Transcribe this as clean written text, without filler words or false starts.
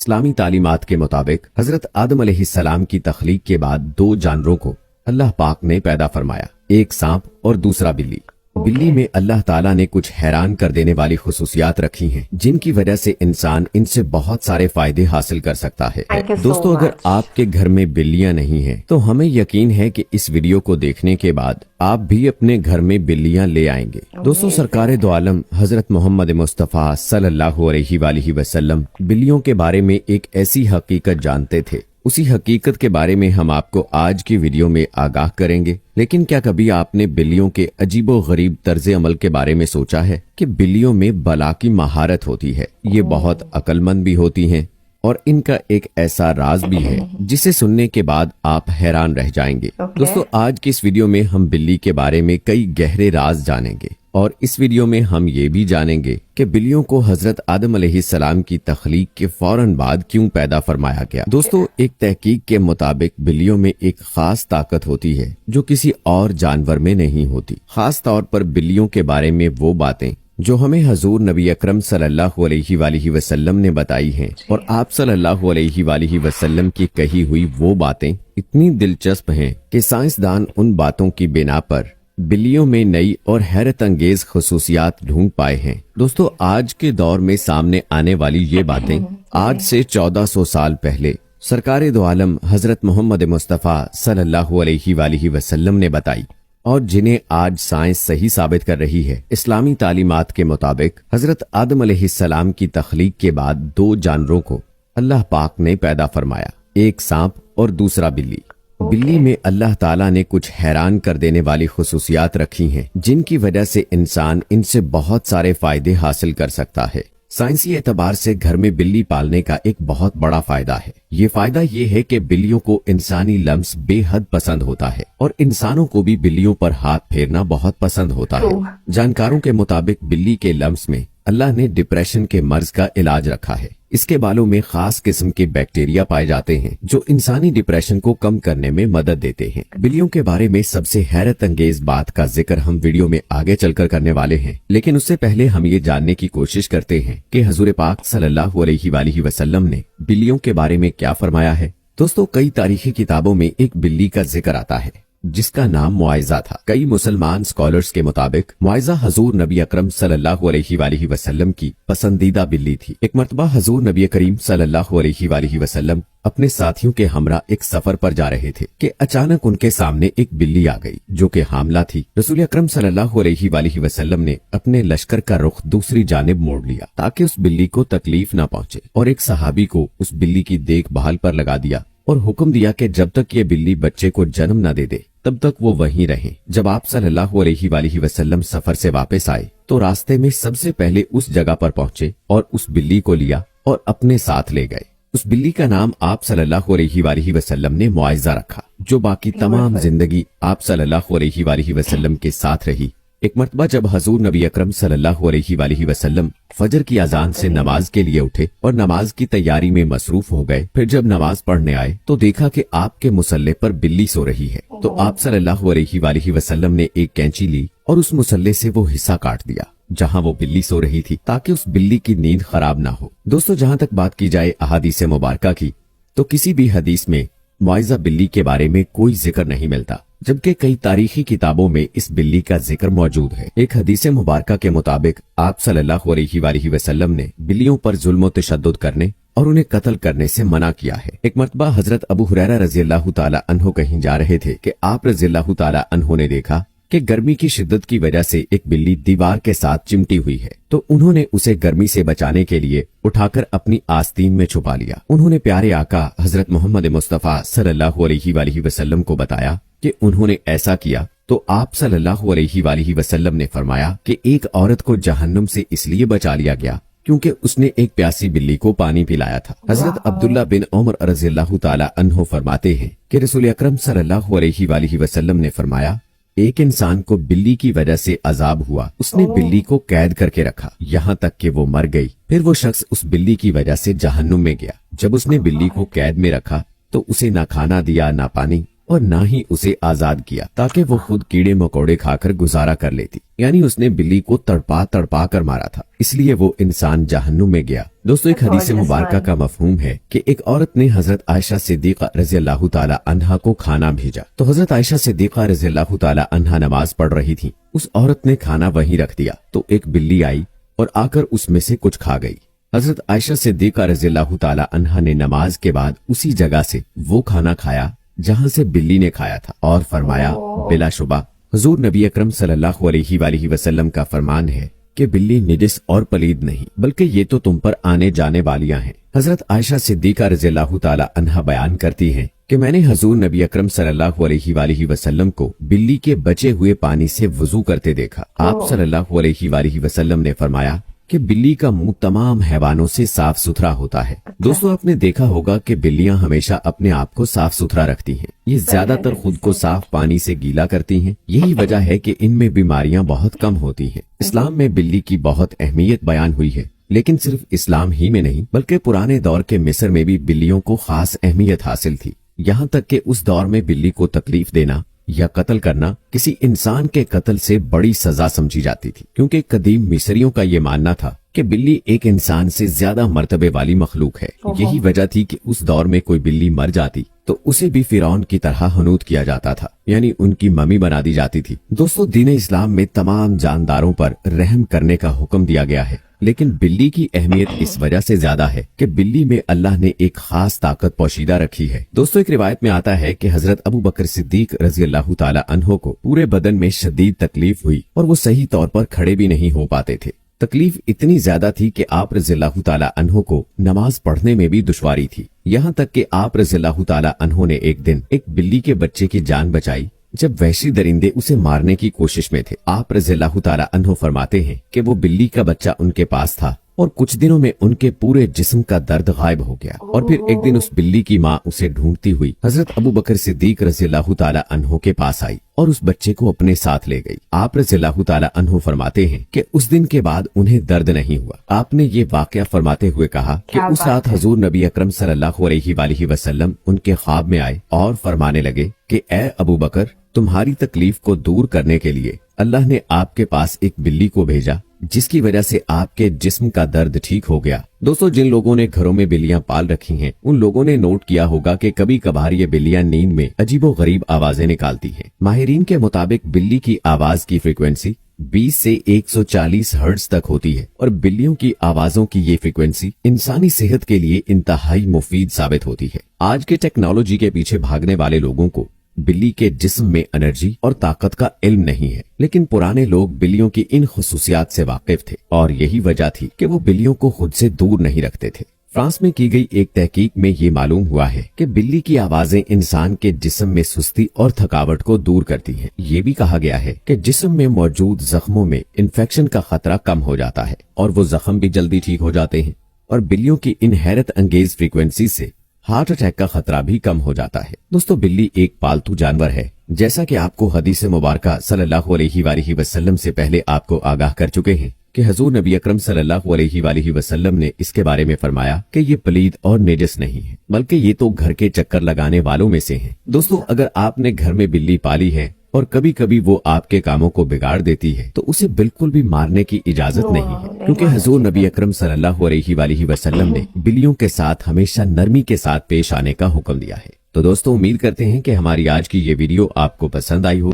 इस्लामी तालीमात के मुताबिक हजरत आदम अलैहिस्सलाम की तख्लीक के बाद दो जानवरों को अल्लाह पाक ने पैदा फरमाया, एक सांप और दूसरा बिल्ली। बिल्ली में अल्लाह ताला ने कुछ हैरान कर देने वाली खुसूसियात रखी हैं, जिनकी वजह से इंसान इनसे बहुत सारे फायदे हासिल कर सकता है। दोस्तों, अगर आपके घर में बिल्लियां नहीं हैं, तो हमें यकीन है कि इस वीडियो को देखने के बाद आप भी अपने घर में बिल्लियां ले आएंगे। दोस्तों, सरकारे दो आलम हजरत मोहम्मद मुस्तफ़ा सल्लल्लाहु अलैहि वसल्लम बिल्लियों के बारे में एक ऐसी हकीकत जानते थे। उसी हकीकत के बारे में हम आपको आज की वीडियो में आगाह करेंगे। लेकिन क्या कभी आपने बिल्लियों के अजीबो गरीब तर्ज अमल के बारे में सोचा है कि बिल्लियों में बला की महारत होती है। ये बहुत अक्लमंद भी होती हैं और इनका एक ऐसा राज भी है जिसे सुनने के बाद आप हैरान रह जाएंगे। दोस्तों, आज की इस वीडियो में हम बिल्ली के बारे में कई गहरे राज जानेंगे और इस वीडियो में हम ये भी जानेंगे कि बिल्लियों को हजरत आदम अलैहिस्सलाम की तख्लीक के फौरन बाद क्यों पैदा फरमाया गया। दोस्तों, एक तहकीक के मुताबिक बिल्लियों में एक खास ताकत होती है जो किसी और जानवर में नहीं होती। खास तौर पर बिल्लियों के बारे में वो बातें जो हमें हजूर नबी अकरम सल्लल्लाहु अलैहि वसल्लम ने बताई हैं और आप सल्लल्लाहु अलैहि वसल्लम की कही हुई वो बातें इतनी दिलचस्प हैं कि साइंसदान उन बातों की बिना पर बिल्लियों में नई और हैरत अंगेज खसूसियात ढूंढ पाए हैं। दोस्तों, आज के दौर में सामने आने वाली ये बातें आज से 1400 साल पहले सरकारे दो आलम हजरत मोहम्मद मुस्तफ़ा सल्लल्लाहु अलैहि वसल्लम ने बताई और जिन्हें आज साइंस सही साबित कर रही है। इस्लामी तालीमात के मुताबिक हजरत आदम अलैहिस्सलाम की तख्लीक के बाद दो जानवरों को अल्लाह पाक ने पैदा फरमाया, एक सांप और दूसरा बिल्ली। बिल्ली में अल्लाह ताला ने कुछ हैरान कर देने वाली खुसूसियात रखी हैं, जिनकी वजह से इंसान इनसे बहुत सारे फायदे हासिल कर सकता है। साइंसी एतबार से घर में बिल्ली पालने का एक बहुत बड़ा फायदा है। ये फायदा ये है कि बिल्लियों को इंसानी लम्स बेहद पसंद होता है और इंसानों को भी बिल्लियों पर हाथ फेरना बहुत पसंद होता है। जानकारों के मुताबिक बिल्ली के लम्स में अल्लाह ने डिप्रेशन के मर्ज का इलाज रखा है। इसके बालों में खास किस्म के बैक्टीरिया पाए जाते हैं जो इंसानी डिप्रेशन को कम करने में मदद देते हैं। बिल्लियों के बारे में सबसे हैरत अंगेज बात का जिक्र हम वीडियो में आगे चलकर करने वाले हैं, लेकिन उससे पहले हम ये जानने की कोशिश करते हैं कि हजूर पाक सल्लल्लाहु अलैहि वसल्लम ने बिल्लियों के बारे में क्या फरमाया है। दोस्तों, कई तारीखी किताबों में एक बिल्ली का जिक्र आता है जिसका नाम मुआइजा था। कई मुसलमान स्कॉलर्स के मुताबिक मुआइजा हजूर नबी अकरम सल्लल्लाहु अलैहि वसल्लम की पसंदीदा बिल्ली थी। एक मर्तबा हजूर नबी करीम सल्लल्लाहु अलैहि वसल्लम अपने साथियों के हमरा एक सफर पर जा रहे थे कि अचानक उनके सामने एक बिल्ली आ गई जो कि हामला थी। रसूल अकरम सल्लल्लाहु अलैहि वसल्लम ने अपने लश्कर का रुख दूसरी जानिब मोड़ लिया ताकि उस बिल्ली को तकलीफ न पहुंचे और एक सहाबी को उस बिल्ली की देखभाल पर लगा दिया और हुक्म दिया कि जब तक ये बिल्ली बच्चे को जन्म न दे दे तब तक वो वहीं रहे। जब आप सल्लल्लाहु अलैहि वसल्लम सफर से वापस आए तो रास्ते में सबसे पहले उस जगह पर पहुंचे और उस बिल्ली को लिया और अपने साथ ले गए। उस बिल्ली का नाम आप सल्लल्लाहु अलैहि वसल्लम ने मुआइजा रखा, जो बाकी तमाम जिंदगी आप सल्लल्लाहु अलैहि वसल्लम के साथ रही। एक मर्तबा जब हजूर नबी अकरम सल्लल्लाहु अलैहि वसल्लम फजर की अजान से नमाज के लिए उठे और नमाज की तैयारी में मसरूफ हो गए, फिर जब नमाज पढ़ने आए तो देखा कि आपके मुसल्ले पर बिल्ली सो रही है। तो आप सल्लल्लाहु अलैहि वसल्लम ने एक कैंची ली और उस मुसल्ले से वो हिस्सा काट दिया जहां वो बिल्ली सो रही थी, ताकि उस बिल्ली की नींद खराब ना हो। दोस्तों, जहां तक बात की जाए अहादीस मुबारका की, तो किसी भी हदीस में मुआइजा बिल्ली के बारे में कोई जिक्र नहीं मिलता, जबकि कई तारीखी किताबों में इस बिल्ली का जिक्र मौजूद है। एक हदीस मुबारका के मुताबिक आप सल्लल्लाहु अलैहि वसल्लम ने बिल्लियों पर जुल्म तशद्दुद करने और उन्हें कत्ल करने से मना किया है। एक मर्तबा हजरत अबू हुरैरा रज़ियल्लाहु ताला अन्हु कहीं जा रहे थे कि आप रज़ियल्लाहु ताला अन्हु ने देखा कि गर्मी की शिद्दत की वजह से एक बिल्ली दीवार के साथ चिमटी हुई है, तो उन्होंने उसे गर्मी से बचाने के लिए उठाकर अपनी आस्तीन में छुपा लिया। उन्होंने प्यारे आका हजरत मोहम्मद मुस्तफ़ा सल्लल्लाहु अलैहि वसल्लम को बताया कि उन्होंने ऐसा किया, तो आप सल्लल्लाहु अलैहि वसल्लम ने फरमाया कि एक औरत को जहन्नुम से इसलिए बचा लिया गया क्योंकि उसने एक प्यासी बिल्ली को पानी पिलाया था। हजरत अब्दुल्ला बिन उमर रज़ियल्लाहु ताला अन्हु फरमाते हैं कि रसूल अकरम सल्लल्लाहु अलैहि वसल्लम ने फरमाया, एक इंसान को बिल्ली की वजह से अजाब हुआ, उसने बिल्ली को कैद करके रखा यहाँ तक कि वो मर गई। फिर वो शख्स उस बिल्ली की वजह से जहन्नुम में गया। जब उसने बिल्ली को कैद में रखा तो उसे ना खाना दिया ना पानी, और ना ही उसे आजाद किया ताकि वो खुद कीड़े मकोड़े खाकर गुजारा कर लेती। यानी उसने बिल्ली को तड़पा तड़पा कर मारा था, इसलिए वो इंसान जहन्नुम में गया। दोस्तों, एक हदीस मुबारका का मफहूम है कि एक औरत ने हजरत आयशा सिद्दीका रज़ी अल्लाह ताला अन्हा को खाना भेजा। तो हजरत आयशा सिद्दीका रज़ी अल्लाह ताला अन्हा नमाज पढ़ रही थी। उस औरत ने खाना वहीं रख दिया तो एक बिल्ली आई और आकर उसमें से कुछ खा गई। हजरत आयशा सिद्दीका रज़ी अल्लाह ताला अन्हा ने नमाज के बाद उसी जगह से वो खाना खाया जहाँ से बिल्ली ने खाया था और फरमाया, बिलाशुबा हुजूर नबी अकरम सल्लल्लाहु अलैहि वसल्लम का फरमान है कि बिल्ली निजिस और पलीद नहीं बल्कि ये तो तुम पर आने जाने वालियां हैं। हजरत आयशा सिद्दीका रज़ियल्लाहु ताला अन्हा बयान करती हैं कि मैंने हुजूर नबी अकरम सल्लल्लाहु अलैहि वसल्लम को बिल्ली के बचे हुए पानी से वुजू करते देखा। आप सल्लल्लाहु अलैहि वसल्लम ने फरमाया कि बिल्ली का मुंह तमाम हैवानों से साफ सुथरा होता है। दोस्तों, आपने देखा होगा कि बिल्लियां हमेशा अपने आप को साफ सुथरा रखती हैं। ये ज्यादातर खुद को साफ पानी से गीला करती हैं। यही वजह है कि इनमें बीमारियां बहुत कम होती हैं। इस्लाम में बिल्ली की बहुत अहमियत बयान हुई है, लेकिन सिर्फ इस्लाम ही में नहीं बल्कि पुराने दौर के मिस्र में भी बिल्लियों को खास अहमियत हासिल थी। यहाँ तक कि उस दौर में बिल्ली को तकलीफ देना या कत्ल करना किसी इंसान के कत्ल से बड़ी सजा समझी जाती थी, क्योंकि कदीम मिस्रियों का ये मानना था कि बिल्ली एक इंसान से ज्यादा मर्तबे वाली मखलूक है। यही वजह थी कि उस दौर में कोई बिल्ली मर जाती तो उसे भी फिरौन की तरह हनूत किया जाता था, यानी उनकी मम्मी बना दी जाती थी। दोस्तों, दीन इस्लाम में तमाम जानदारों पर रहम करने का हुक्म दिया गया है, लेकिन बिल्ली की अहमियत इस वजह से ज्यादा है कि बिल्ली में अल्लाह ने एक खास ताकत पोशीदा रखी है। दोस्तों, एक रिवायत में आता है कि हजरत अबू बकर सिद्दीक रज़ी अल्लाह ताला अन्हो को पूरे बदन में शदीद तकलीफ हुई और वो सही तौर पर खड़े भी नहीं हो पाते थे। तकलीफ इतनी ज्यादा थी कि आप रज़ियल्लाहु ताला अन्हो को नमाज पढ़ने में भी दुश्वारी थी। यहाँ तक कि आप रज़ियल्लाहु ताला अन्हो ने एक दिन एक बिल्ली के बच्चे की जान बचाई जब वहशी दरिंदे उसे मारने की कोशिश में थे। आप रज़ियल्लाहु ताला अन्हो फरमाते हैं कि वो बिल्ली का बच्चा उनके पास था और कुछ दिनों में उनके पूरे जिस्म का दर्द गायब हो गया। और फिर एक दिन उस बिल्ली की माँ उसे ढूंढती हुई हजरत अबू बकर सिद्दीक रज़ियल्लाहु ताला अन्हो के पास आई और उस बच्चे को अपने साथ ले गई। आप रज़ियल्लाहु ताला अन्हो फरमाते हैं कि उस दिन के बाद उन्हें दर्द नहीं हुआ। आपने ये वाकया फरमाते हुए कहा कि उस रात हुजूर नबी अकरम सल्लल्लाहु अलैहि वसल्लम उनके ख्वाब में आए और फरमाने लगे कि ए अबू बकर, तुम्हारी तकलीफ को दूर करने के लिए अल्लाह ने आपके पास एक बिल्ली को भेजा जिसकी वजह से आपके जिस्म का दर्द ठीक हो गया। दोस्तों, जिन लोगों ने घरों में बिल्लियां पाल रखी हैं उन लोगों ने नोट किया होगा कि कभी कभार ये बिल्लियां नींद में अजीबो गरीब आवाजें निकालती हैं। माहिरीन के मुताबिक बिल्ली की आवाज की फ्रीक्वेंसी 20 से 140 हर्ट्ज तक होती है और बिल्लियों की आवाजों की ये फ्रीक्वेंसी इंसानी सेहत के लिए इंतहाई मुफीद साबित होती है। आज के टेक्नोलॉजी के पीछे भागने वाले लोगों को बिल्ली के जिस्म में एनर्जी और ताकत का इल्म नहीं है, लेकिन पुराने लोग बिल्लियों की इन खुसूसियात से वाकिफ थे और यही वजह थी कि वो बिल्लियों को खुद से दूर नहीं रखते थे। फ्रांस में की गई एक तहकीक में ये मालूम हुआ है कि बिल्ली की आवाजें इंसान के जिस्म में सुस्ती और थकावट को दूर करती हैं। ये भी कहा गया है कि जिस्म में मौजूद जख्मों में इन्फेक्शन का खतरा कम हो जाता है और वो जख्म भी जल्दी ठीक हो जाते हैं। और बिल्लियों की इन हैरत अंगेज फ्रीक्वेंसी से हार्ट अटैक का खतरा भी कम हो जाता है। दोस्तों, बिल्ली एक पालतू जानवर है, जैसा कि आपको हदीस मुबारका सल्लल्लाहु अलैहि वसल्लम से पहले आपको आगाह कर चुके हैं कि हुजूर नबी अकरम सल्लल्लाहु अलैहि वसल्लम ने इसके बारे में फरमाया कि ये पलीद और नेजस नहीं है, बल्कि ये तो घर के चक्कर लगाने वालों में से है। दोस्तों, अगर आपने घर में बिल्ली पाली है और कभी कभी वो आपके कामों को बिगाड़ देती है तो उसे बिल्कुल भी मारने की इजाजत नहीं है, क्योंकि हुजूर नबी अकरम सल्लल्लाहु अलैहि वसल्लम ने बिल्लियों के साथ हमेशा नरमी के साथ पेश आने का हुक्म दिया है। तो दोस्तों, उम्मीद करते हैं कि हमारी आज की ये वीडियो आपको पसंद आई हो।